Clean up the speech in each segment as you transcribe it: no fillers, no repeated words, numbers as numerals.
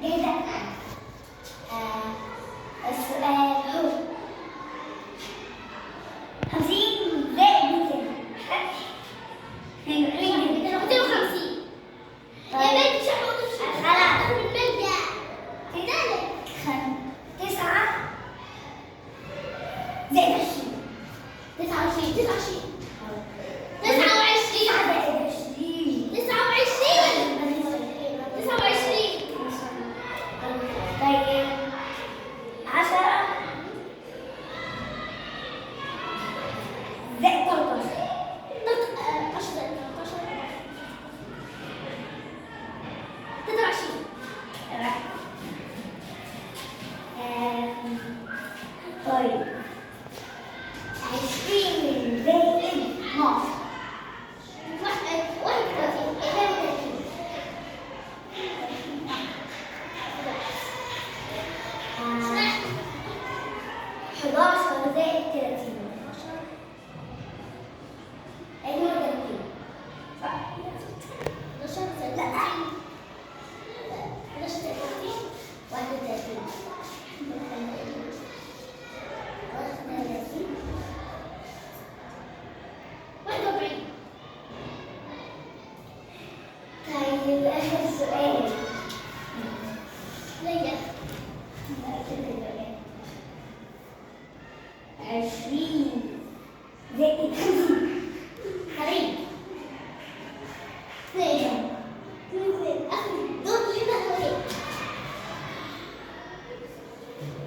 جاهزة؟ السؤال هو 50 زائد 200. 250. يا بنت مش هحط خلاص. من الملجأ. كذلك 9 زائد 20. 29. 29. 29. طيب 10 زائد 13. 23. طيب 20 زائد 12. 31. 32. 11 زائد 30. 31. طيب آخر سؤال. ليلى. 20 زائد 50. حبيبي. ليلى. دور لنا هولي.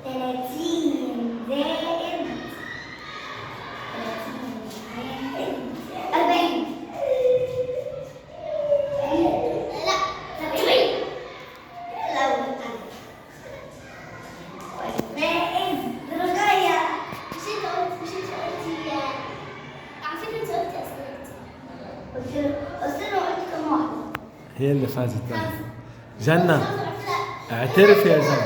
30 زائد 40. لا. 70. والفائز رقية. مش انت قلتي على فكرة انت قلتي قلت له قلت كم واحدة؟ هي اللي فازت بقى. جنة اعترف يا جنة،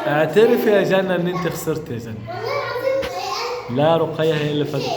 اعترف يا جنة ان انت خسرت يا جنة. والله العظيم لا، رقية هي اللي فازت.